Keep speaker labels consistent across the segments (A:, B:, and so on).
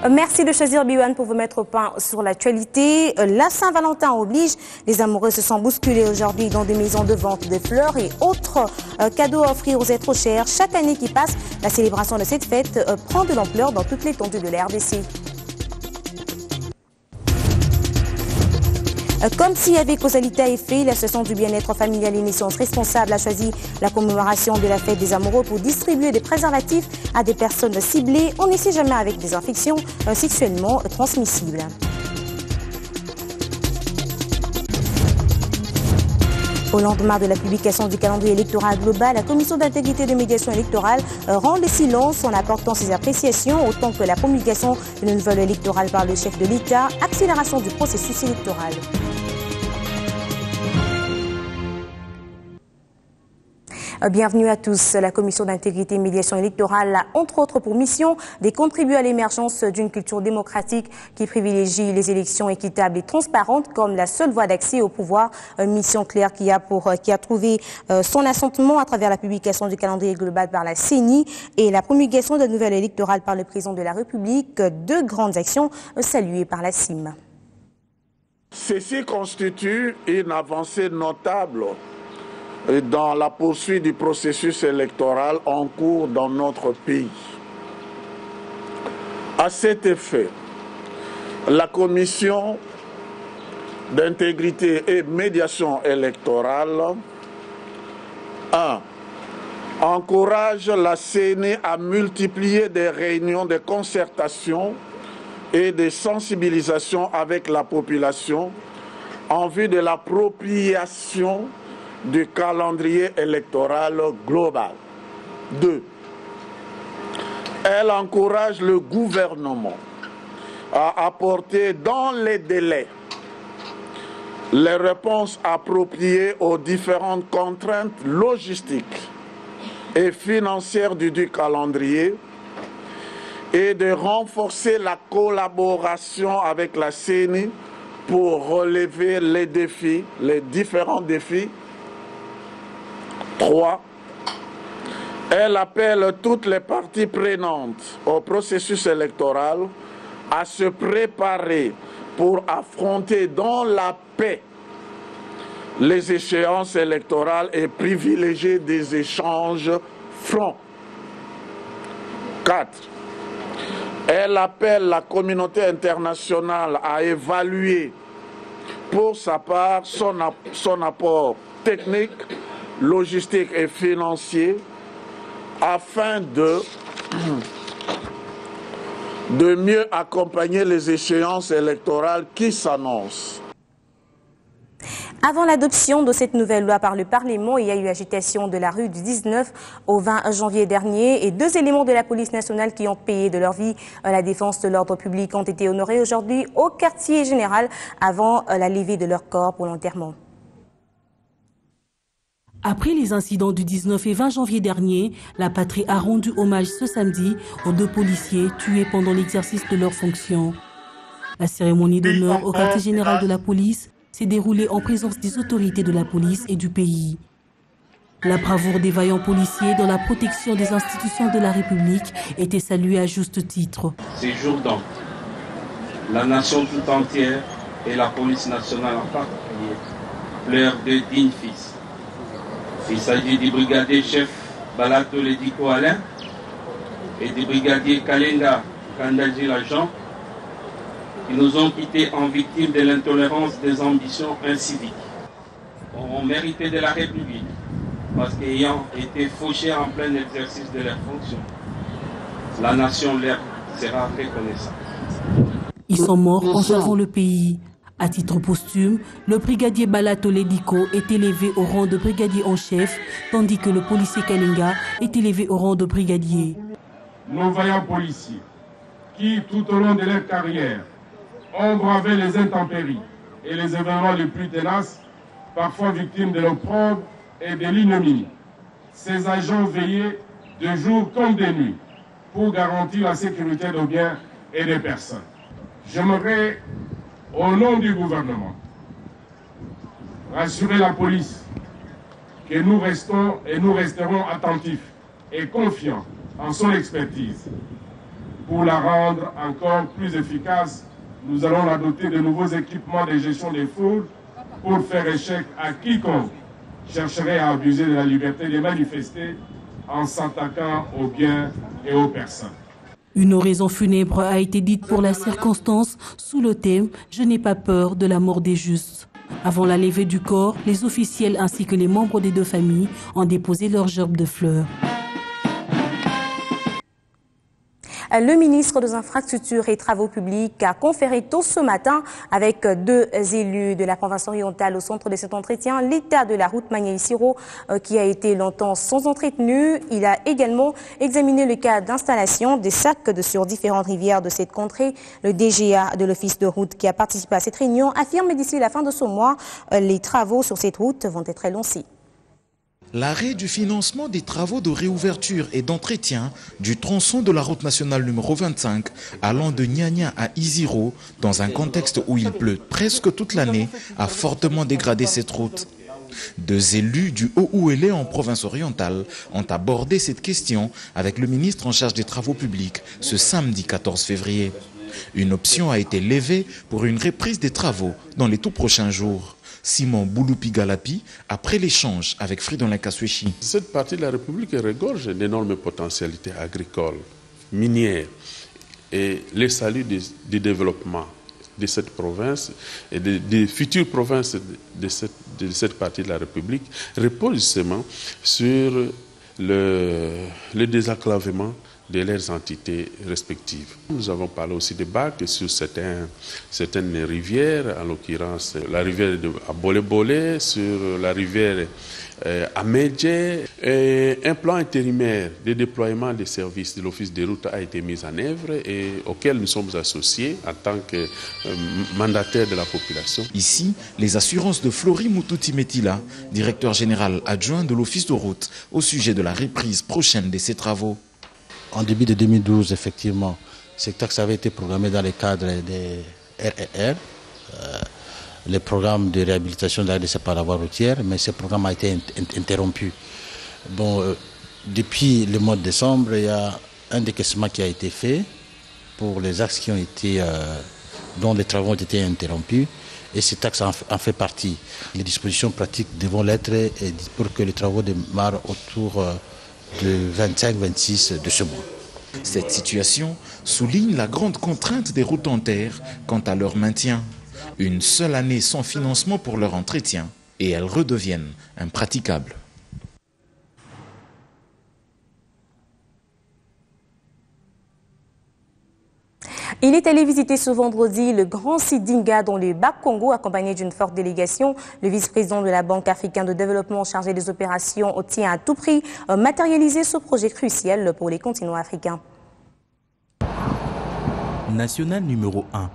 A: Merci de choisir Biwan pour vous mettre au point sur l'actualité. La Saint-Valentin oblige. Les amoureux se sont bousculés aujourd'hui dans des maisons de vente de fleurs et autres cadeaux à offrir aux êtres chers. Chaque année qui passe, la célébration de cette fête prend de l'ampleur dans toute l'étendue de la RDC. Comme s'il y avait causalité à effet, l'association du bien-être familial et naissance responsable a choisi la commémoration de la fête des amoureux pour distribuer des préservatifs à des personnes ciblées. On ne sait jamais avec des infections sexuellement transmissibles. Au lendemain de la publication du calendrier électoral global, la Commission d'intégrité et de médiation électorale rend le silence en apportant ses appréciations, autant que la promulgation d'une nouvelle électorale par le chef de l'État, accélération du processus électoral. Bienvenue à tous. La Commission d'intégrité et médiation électorale a entre autres pour mission de contribuer à l'émergence d'une culture démocratique qui privilégie les élections équitables et transparentes comme la seule voie d'accès au pouvoir. Une mission claire qui a trouvé son assentement à travers la publication du calendrier global par la CENI et la promulgation de la nouvelle électorale par le président de la République. Deux grandes actions saluées par la CIM.
B: Ceci constitue une avancée notable dans la poursuite du processus électoral en cours dans notre pays. À cet effet, la Commission d'intégrité et médiation électorale 1. Encourage la CENI à multiplier des réunions de concertation et de sensibilisation avec la population en vue de l'appropriation du calendrier électoral global. 2. Elle encourage le gouvernement à apporter dans les délais les réponses appropriées aux différentes contraintes logistiques et financières du calendrier et de renforcer la collaboration avec la CENI pour relever les défis, les différents défis. 3. Elle appelle toutes les parties prenantes au processus électoral à se préparer pour affronter dans la paix les échéances électorales et privilégier des échanges francs. 4. Elle appelle la communauté internationale à évaluer pour sa part son apport technique, logistique et financier afin de mieux accompagner les échéances électorales qui s'annoncent.
A: Avant l'adoption de cette nouvelle loi par le Parlement, il y a eu agitation de la rue du 19 au 20 janvier dernier et deux éléments de la police nationale qui ont payé de leur vie la défense de l'ordre public ont été honorés aujourd'hui au quartier général avant la levée de leur corps pour l'enterrement.
C: Après les incidents du 19 et 20 janvier dernier, la patrie a rendu hommage ce samedi aux deux policiers tués pendant l'exercice de leurs fonctions. La cérémonie d'honneur au quartier général de la police s'est déroulée en présence des autorités de la police et du pays. La bravoure des vaillants policiers dans la protection des institutions de la République était saluée à juste titre.
D: Ces jours donc, la nation tout entière et la police nationale en particulier pleurent deux dignes fils. Il s'agit du brigadier chef Balato Lediko Alain et du brigadier Kalenga Kandaji Lajan qui nous ont quittés en victimes de l'intolérance des ambitions inciviques. Ont mérité de la République parce qu'ayant été fauchés en plein exercice de leurs fonctions, la nation leur sera reconnaissante.
C: Ils sont morts en servant le pays. À titre posthume, le brigadier Balato Lediko est élevé au rang de brigadier en chef, tandis que le policier Kalinga est élevé au rang de brigadier.
E: Nos vaillants policiers, qui tout au long de leur carrière ont bravé les intempéries et les événements les plus tenaces, parfois victimes de l'opprobre et de l'ignominie. Ces agents veillaient de jour comme de nuit pour garantir la sécurité des biens et des personnes. J'aimerais, au nom du gouvernement, rassurer la police que nous restons et nous resterons attentifs et confiants en son expertise Pour la rendre encore plus efficace, nous allons la doter de nouveaux équipements de gestion des foules pour faire échec à quiconque chercherait à abuser de la liberté de manifester en s'attaquant aux biens et aux personnes.
C: Une oraison funèbre a été dite pour la circonstance sous le thème « Je n'ai pas peur de la mort des justes ». Avant la levée du corps, les officiels ainsi que les membres des deux familles ont déposé leurs gerbes de fleurs.
A: Le ministre des Infrastructures et Travaux publics a conféré tôt ce matin avec deux élus de la province orientale au centre de cet entretien l'état de la route Magny-Siro qui a été longtemps sans entretenu. Il a également examiné le cas d'installation des sacs sur différentes rivières de cette contrée. Le DGA de l'Office de route qui a participé à cette réunion affirme d'ici la fin de ce mois, les travaux sur cette route vont être lancés.
F: L'arrêt du financement des travaux de réouverture et d'entretien du tronçon de la route nationale numéro 25 allant de Nyanya à Isiro, dans un contexte où il pleut presque toute l'année, a fortement dégradé cette route. Deux élus du Haut-Ouélé en province orientale ont abordé cette question avec le ministre en charge des travaux publics ce samedi 14 février. Une option a été levée pour une reprise des travaux dans les tout prochains jours. Simon Bouloupi-Galapi, après l'échange avec Fridolin Lankaswechi.
G: Cette partie de la République regorge d'énormes potentialités agricoles, minières, et les saluts du développement de cette province et des futures provinces de cette partie de la République reposent justement sur le désenclavement de leurs entités respectives. Nous avons parlé aussi des bacs sur certaines rivières, en l'occurrence la rivière à Bolé-Bolé, sur la rivière à Médje. Un plan intérimaire de déploiement des services de l'Office des routes a été mis en œuvre et auquel nous sommes associés en tant que mandataires de la population.
F: Ici, les assurances de Flory Moutouti-Metila, directeur général adjoint de l'Office de route, au sujet de la reprise prochaine de ces travaux.
H: En début de 2012, effectivement, ces taxes avaient été programmées dans le cadre des RRR, le programme de réhabilitation de la RDC par la voie routière, mais ce programme a été interrompu. Bon, depuis le mois de décembre, il y a un décaissement qui a été fait pour les axes qui ont été, dont les travaux ont été interrompus, et ces taxes en fait partie. Les dispositions pratiques devront l'être pour que les travaux démarrent autour de 25-26 de ce mois.
F: Cette situation souligne la grande contrainte des routes en terre quant à leur maintien. Une seule année sans financement pour leur entretien et elles redeviennent impraticables.
A: Il est allé visiter ce vendredi le grand site d'Inga dans le Bas-Congo, accompagné d'une forte délégation. Le vice-président de la Banque africaine de développement chargé des opérations tient à tout prix matérialiser ce projet crucial pour les continents africains.
I: National numéro 1.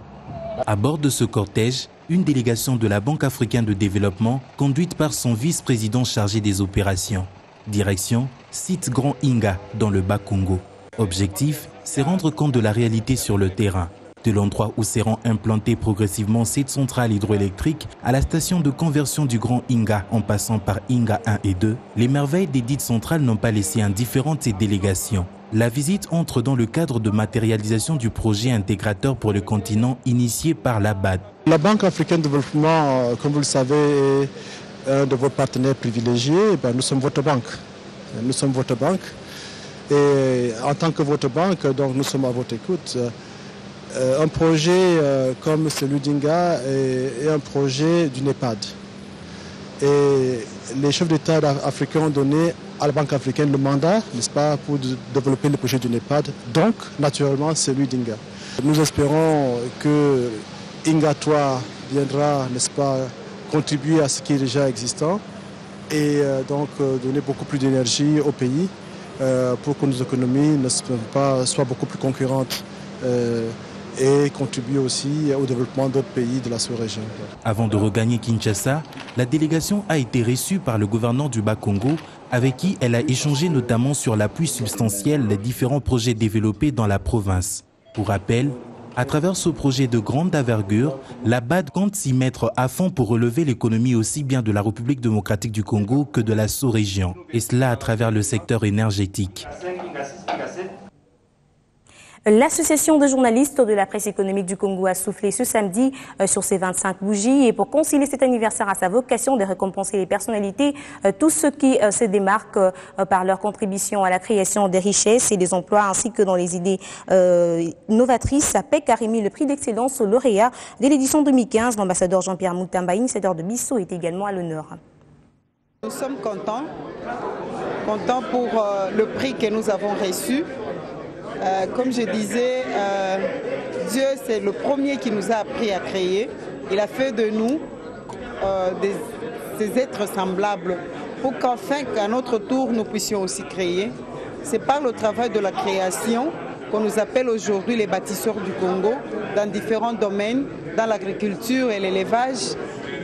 I: À bord de ce cortège, une délégation de la Banque africaine de développement conduite par son vice-président chargé des opérations. Direction, site Grand Inga dans le Bas-Congo. Objectif, c'est rendre compte de la réalité sur le terrain. De l'endroit où seront implantées progressivement cette centrale hydroélectrique à la station de conversion du Grand Inga en passant par Inga 1 et 2, les merveilles des dites centrales n'ont pas laissé indifférentes ces délégations. La visite entre dans le cadre de matérialisation du projet intégrateur pour le continent initié par la BAD.
J: La Banque africaine de développement, comme vous le savez, est un de vos partenaires privilégiés. Nous sommes votre banque. Nous sommes votre banque. Et en tant que votre banque, donc nous sommes à votre écoute. Un projet comme celui d'Inga est un projet du NEPAD. Et les chefs d'État africains ont donné à la Banque africaine le mandat, n'est-ce pas, pour développer le projet du NEPAD, donc naturellement celui d'Inga. Nous espérons que Inga 3 viendra, n'est-ce pas, contribuer à ce qui est déjà existant et donc donner beaucoup plus d'énergie au pays. Pour que nos économies ne soient beaucoup plus concurrentes et contribuer aussi au développement d'autres pays de la sous-région.
I: Avant de regagner Kinshasa, la délégation a été reçue par le gouverneur du Bas-Congo avec qui elle a échangé notamment sur l'appui substantiel des différents projets développés dans la province. Pour rappel, à travers ce projet de grande envergure, la BAD compte s'y mettre à fond pour relever l'économie aussi bien de la République démocratique du Congo que de la sous-région, et cela à travers le secteur énergétique.
A: L'association de journalistes de la presse économique du Congo a soufflé ce samedi sur ses 25 bougies et pour concilier cet anniversaire à sa vocation de récompenser les personnalités, tous ceux qui se démarquent par leur contribution à la création des richesses et des emplois ainsi que dans les idées novatrices. APEC a remis le prix d'excellence au lauréat de l'édition 2015. L'ambassadeur Jean-Pierre Moutamba, initiateur de Bissau, est également à l'honneur.
K: Nous sommes contents pour le prix que nous avons reçu. Comme je disais, Dieu, c'est le premier qui nous a appris à créer. Il a fait de nous des êtres semblables pour qu'enfin, qu'à notre tour, nous puissions aussi créer. C'est par le travail de la création qu'on nous appelle aujourd'hui les bâtisseurs du Congo, dans différents domaines, dans l'agriculture et l'élevage,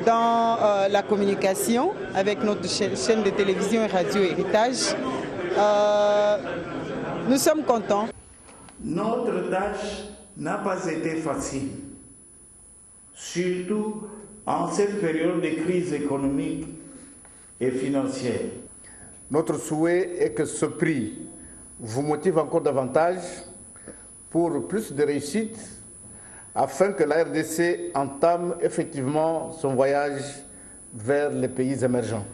K: dans la communication, avec notre chaîne de télévision et radio Héritage. Nous sommes contents.
L: Notre tâche n'a pas été facile, surtout en cette période de crise économique et financière.
M: Notre souhait est que ce prix vous motive encore davantage pour plus de réussite afin que la RDC entame effectivement son voyage vers les pays émergents.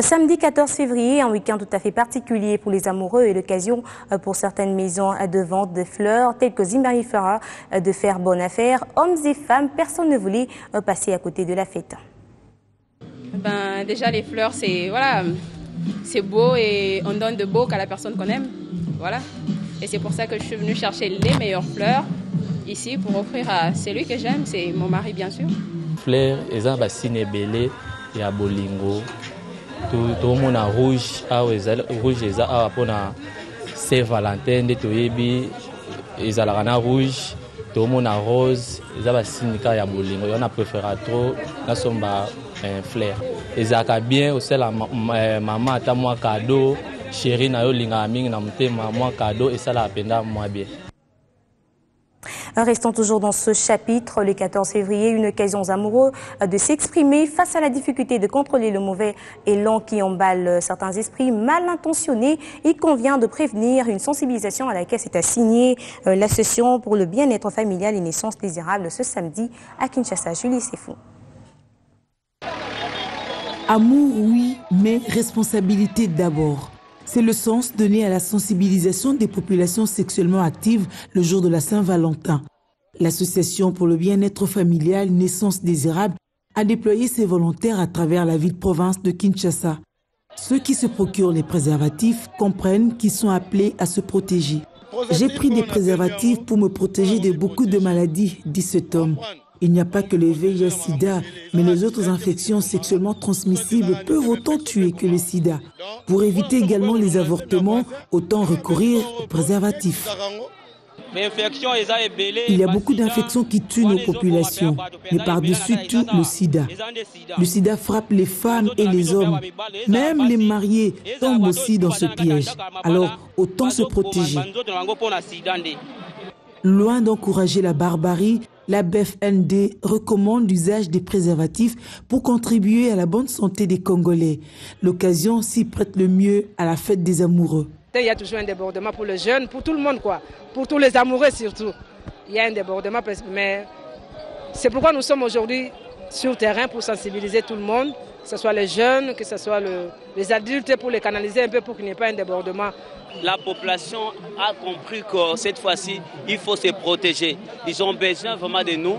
A: Samedi 14 février, un week-end tout à fait particulier pour les amoureux et l'occasion pour certaines maisons de vente de fleurs telles que Zimberly Flora de faire bonne affaire. Hommes et femmes, personne ne voulait passer à côté de la fête.
N: Déjà les fleurs, c'est beau et on donne de beau qu'à la personne qu'on aime. Voilà. Et c'est pour ça que je suis venue chercher les meilleures fleurs ici pour offrir à celui que j'aime, c'est mon mari bien sûr.
O: Fleurs, elles ont bassine belé et à bolingo. Tout le monde a rouge, rouge eza pour Saint-Valentin, de toyebi, ils ont la rouge, tout le monde a rose, ils ont bassine ya bolingo. On a préféré trop, la somba fleurs. Ils ont bien aussi la maman a moi cadeau. Chérie na yo linga mingi na mutema moi cadeau et ça la penda moi bien.
A: Restons toujours dans ce chapitre, le 14 février, une occasion aux amoureux de s'exprimer face à la difficulté de contrôler le mauvais élan qui emballe certains esprits mal intentionnés. Il convient de prévenir une sensibilisation à laquelle s'est assignée l'association pour le bien-être familial et naissance désirable ce samedi à Kinshasa. Julie Sefou.
P: Amour, oui, mais responsabilité d'abord. C'est le sens donné à la sensibilisation des populations sexuellement actives le jour de la Saint-Valentin. L'Association pour le bien-être familial Naissance désirable a déployé ses volontaires à travers la ville-province de Kinshasa. Ceux qui se procurent les préservatifs comprennent qu'ils sont appelés à se protéger. J'ai pris des préservatifs pour me protéger de beaucoup de maladies, dit cet homme. Il n'y a pas que le VIH-Sida, mais les autres infections sexuellement transmissibles peuvent autant tuer que le sida. Pour éviter également les avortements, autant recourir aux préservatifs. Il y a beaucoup d'infections qui tuent nos populations, mais par-dessus tout le sida. Le sida frappe les femmes et les hommes. Même les mariés tombent aussi dans ce piège. Alors, autant se protéger. Loin d'encourager la barbarie, la BFND recommande l'usage des préservatifs pour contribuer à la bonne santé des Congolais. L'occasion s'y prête le mieux à la fête des amoureux.
Q: Il y a toujours un débordement pour les jeunes, pour tout le monde, quoi. Pour tous les amoureux surtout. Il y a un débordement, mais c'est pourquoi nous sommes aujourd'hui sur le terrain pour sensibiliser tout le monde, que ce soit les jeunes, que ce soit les adultes, pour les canaliser un peu pour qu'il n'y ait pas un débordement.
R: La population a compris que cette fois-ci, il faut se protéger. Ils ont besoin vraiment de nous.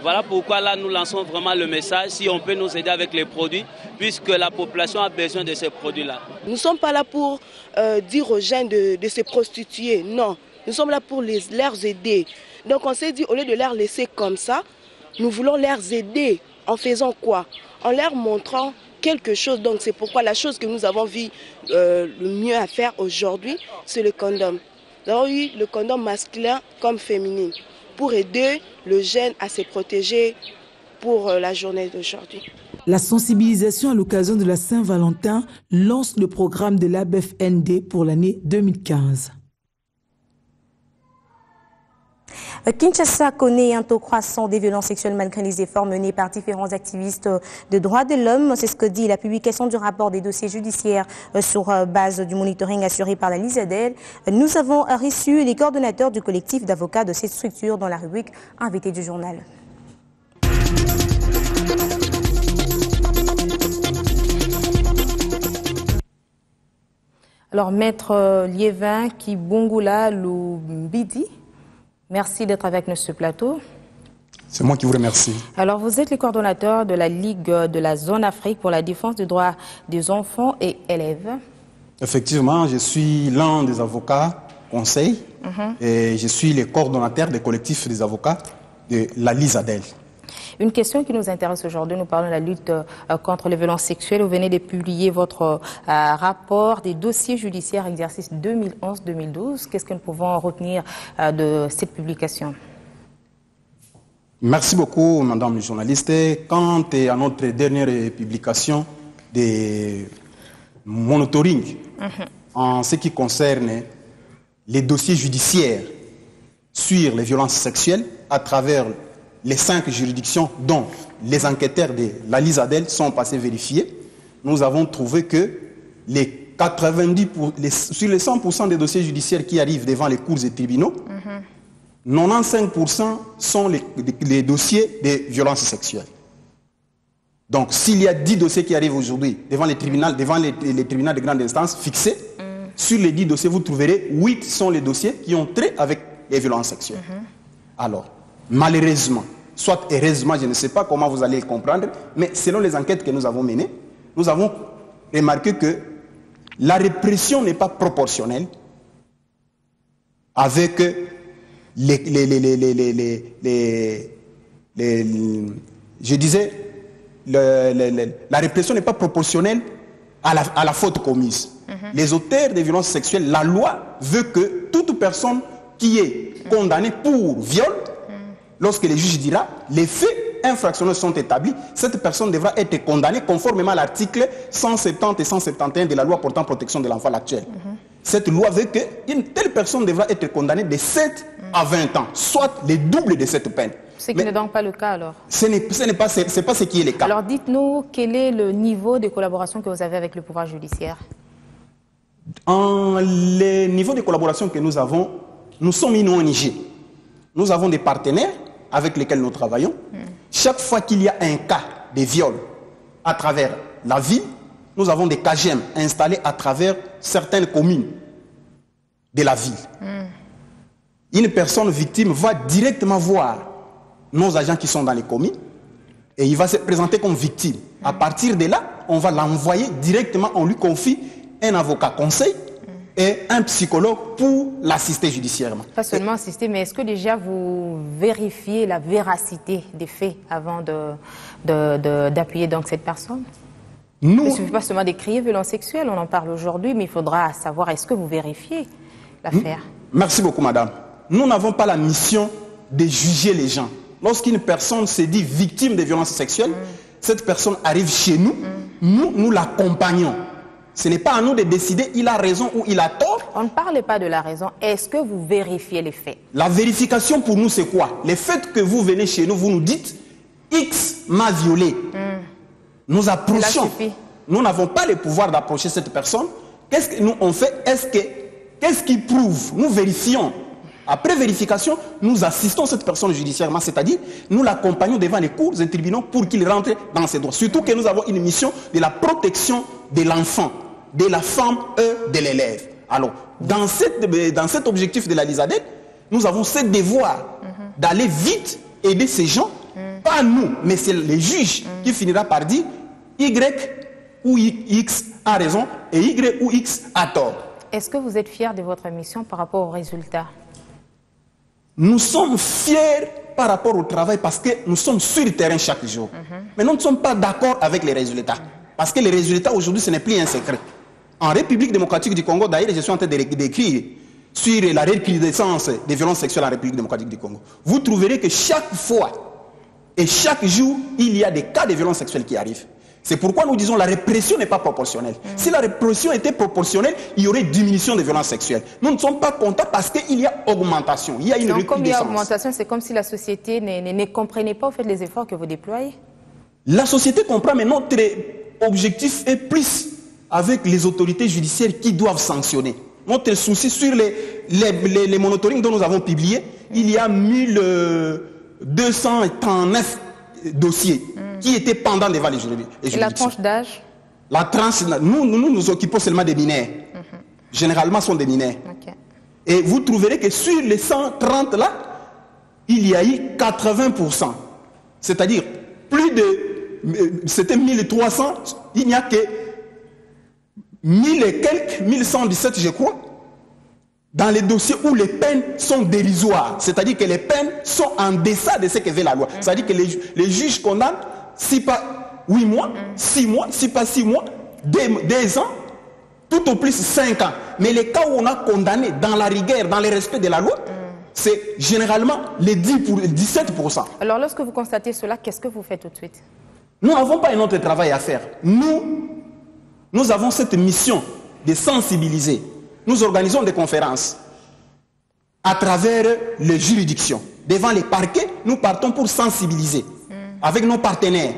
R: Voilà pourquoi là, nous lançons vraiment le message, si on peut nous aider avec les produits, puisque la population a besoin de ces produits-là.
S: Nous ne sommes pas là pour dire aux jeunes de se prostituer, non. Nous sommes là pour leur aider. Donc on s'est dit, au lieu de leur laisser comme ça, nous voulons leur aider en faisant quoi? En leur montrant quelque chose. Donc c'est pourquoi la chose que nous avons vu le mieux à faire aujourd'hui, c'est le condom. Nous avons eu le condom masculin comme féminin pour aider le jeune à se protéger pour la journée d'aujourd'hui.
P: La sensibilisation à l'occasion de la Saint-Valentin lance le programme de l'ABFND pour l'année 2015.
A: Kinshasa connaît un taux croissant des violences sexuelles malgré les efforts menés par différents activistes de droits de l'homme. C'est ce que dit la publication du rapport des dossiers judiciaires sur base du monitoring assuré par la LISADEL. Nous avons reçu les coordonnateurs du collectif d'avocats de cette structure dans la rubrique Invité du journal. Alors, Maître Liévin Kibongula Loubidi, merci d'être avec nous sur ce plateau.
T: C'est moi qui vous remercie.
A: Alors, vous êtes le coordonnateur de la Ligue de la Zone Afrique pour la défense des droits des enfants et élèves.
T: Effectivement, je suis l'un des avocats conseils et je suis le coordonnateur des collectifs des avocats de la LISADEL.
A: Une question qui nous intéresse aujourd'hui, nous parlons de la lutte contre les violences sexuelles. Vous venez de publier votre rapport des dossiers judiciaires exercice 2011-2012. Qu'est-ce que nous pouvons retenir de cette publication?
T: Merci beaucoup, madame la journaliste. Quant à notre dernière publication de monitoring en ce qui concerne les dossiers judiciaires sur les violences sexuelles à travers les 5 juridictions dont les enquêteurs de la LISADEL sont passés vérifier, nous avons trouvé que les 90%, sur les 100% des dossiers judiciaires qui arrivent devant les cours et tribunaux, 95% sont les dossiers de violences sexuelles. Donc, s'il y a 10 dossiers qui arrivent aujourd'hui devant les tribunaux de grande instance fixés, sur les 10 dossiers, vous trouverez 8 sont les dossiers qui ont trait avec les violences sexuelles. Alors, malheureusement, soit heureusement, je ne sais pas comment vous allez le comprendre, mais selon les enquêtes que nous avons menées, nous avons remarqué que la répression n'est pas proportionnelle avec je disais, la répression n'est pas proportionnelle à la faute commise. Les auteurs de violences sexuelles, la loi veut que toute personne qui est condamnée pour viol, lorsque le juge dira les faits infractionnels sont établis, cette personne devra être condamnée conformément à l'article 170 et 171 de la loi portant protection de l'enfant actuelle. Cette loi veut qu'une telle personne devra être condamnée de 7 à 20 ans, soit le double de cette peine.
A: Ce qui n'est donc pas le cas alors?
T: Ce n'est pas ce qui est le cas.
A: Alors dites-nous, quel est le niveau de collaboration que vous avez avec le pouvoir judiciaire?
T: Le niveau de collaboration que nous avons, nous sommes une ONG. Nous avons des partenaires avec lesquels nous travaillons. Chaque fois qu'il y a un cas de viol à travers la ville, nous avons des KGM installés à travers certaines communes de la ville. Une personne victime va directement voir nos agents qui sont dans les communes et il va se présenter comme victime. À partir de là, on va l'envoyer directement, on lui confie un avocat conseil et un psychologue pour l'assister judiciairement. Pas
A: seulement assister, mais est-ce que déjà vous vérifiez la véracité des faits avant d'appuyer donc cette personne? Il ne suffit pas seulement d'écrire violence sexuelle, on en parle aujourd'hui, mais il faudra savoir est-ce que vous vérifiez l'affaire?
T: Merci beaucoup, madame. Nous n'avons pas la mission de juger les gens. Lorsqu'une personne se dit victime de violences sexuelles, cette personne arrive chez nous, nous l'accompagnons. Ce n'est pas à nous de décider il a raison ou il a tort.
A: On ne parle pas de la raison. Est-ce que vous vérifiez les faits?
T: La vérification pour nous, c'est quoi? Le fait que vous venez chez nous, vous nous dites X m'a violé. Nous approchons. Nous n'avons pas le pouvoir d'approcher cette personne. Qu'est-ce que nous on fait? Qu'est-ce qui prouve? Nous vérifions. Après vérification, nous assistons cette personne judiciairement, c'est-à-dire nous l'accompagnons devant les cours et tribunaux pour qu'il rentre dans ses droits. Surtout que nous avons une mission de la protection de l'enfant, de la femme et de l'élève. Alors, dans cet objectif de la LISADEL, nous avons ce devoir d'aller vite aider ces gens, pas nous, mais c'est le juge qui finira par dire Y ou X a raison et Y ou X a tort.
A: Est-ce que vous êtes fier de votre mission par rapport aux résultats?
T: Nous sommes fiers par rapport au travail parce que nous sommes sur le terrain chaque jour. Mais nous ne sommes pas d'accord avec les résultats. Parce que les résultats aujourd'hui, ce n'est plus un secret. En République démocratique du Congo, d'ailleurs, je suis en train d'écrire sur la recrudescence des violences sexuelles en République démocratique du Congo. Vous trouverez que chaque fois et chaque jour, il y a des cas de violences sexuelles qui arrivent. C'est pourquoi nous disons que la répression n'est pas proportionnelle. Si la répression était proportionnelle, il y aurait diminution des violences sexuelles. Nous ne sommes pas contents parce qu'il y a augmentation, il y a une recrudescence.
A: Comme il y a augmentation, c'est comme si la société ne comprenait pas au fait les efforts que vous déployez. La
T: société comprend, mais notre objectif est plus avec les autorités judiciaires qui doivent sanctionner. Notre souci sur les monitoring dont nous avons publié, il y a 1239 dossiers qui étaient pendants devant les juridictions.
A: Et la tranche d'âge?
T: La tranche, nous occupons seulement des mineurs. Généralement, ce sont des mineurs.
A: Okay.
T: Et vous trouverez que sur les 130 là, il y a eu 80%. C'est-à-dire, plus de... C'était 1300, il n'y a que 1000 et quelques, 1117 je crois, dans les dossiers où les peines sont dérisoires. C'est-à-dire que les peines sont en deçà de ce que veut la loi. C'est-à-dire que les juges condamnent, si pas 8 mois, 6 mois, si pas 6 mois, 2 ans, tout au plus 5 ans. Mais les cas où on a condamné dans la rigueur, dans le respect de la loi, c'est généralement les 17%.
A: Alors lorsque vous constatez cela, qu'est-ce que vous faites tout de suite?
T: Nous n'avons pas un autre travail à faire. Nous avons cette mission de sensibiliser. Nous organisons des conférences à travers les juridictions. Devant les parquets, nous partons pour sensibiliser. Avec nos partenaires,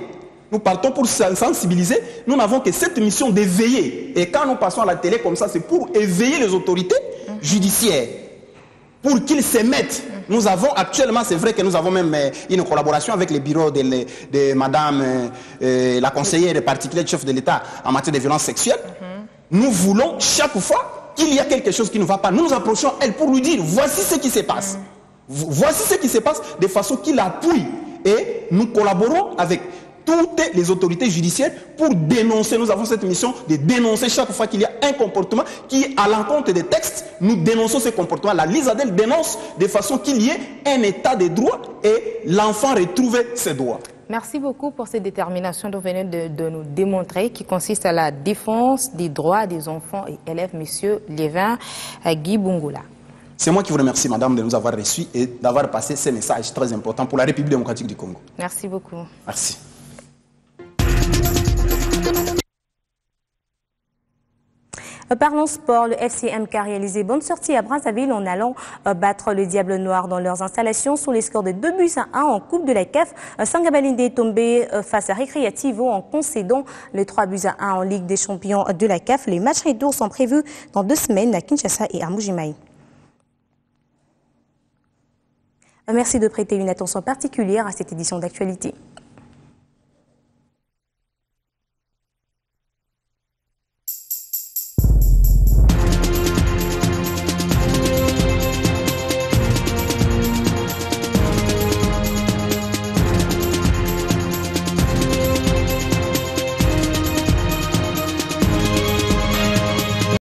T: nous partons pour sensibiliser. Nous n'avons que cette mission d'éveiller. Et quand nous passons à la télé comme ça, c'est pour éveiller les autorités judiciaires. Pour qu'ils se mettent. Nous avons actuellement, c'est vrai que nous avons même une collaboration avec le bureau de madame la conseillère particulière chef de l'État en matière de violences sexuelles. Nous voulons chaque fois qu'il y a quelque chose qui ne va pas, nous nous approchons elle pour lui dire voici ce qui se passe. Voici ce qui se passe de façon qu'il appuie. Et nous collaborons avec toutes les autorités judiciaires pour dénoncer. Nous avons cette mission de dénoncer chaque fois qu'il y a un comportement qui est à l'encontre des textes. Nous dénonçons ce comportement. La LISADEL dénonce de façon qu'il y ait un état de droit et l'enfant retrouve ses droits.
A: Merci beaucoup pour cette détermination dont vous venez de nous démontrer, qui consiste à la défense des droits des enfants et élèves, Monsieur Lévin Guy Bungula.
T: C'est moi qui vous remercie, madame, de nous avoir reçus et d'avoir passé ces messages très importants pour la République démocratique du Congo.
A: Merci beaucoup.
T: Merci.
A: Parlons sport, le FCMK a réalisé bonne sortie à Brazzaville en allant battre le Diable Noir dans leurs installations sur les scores de 2-1 en Coupe de la CAF. Sangabalinde est tombé face à Recreativo en concédant les 3-1 en Ligue des champions de la CAF. Les matchs retours sont prévus dans 2 semaines à Kinshasa et à Mbuji-Mayi. Merci de prêter une attention particulière à cette édition d'actualité.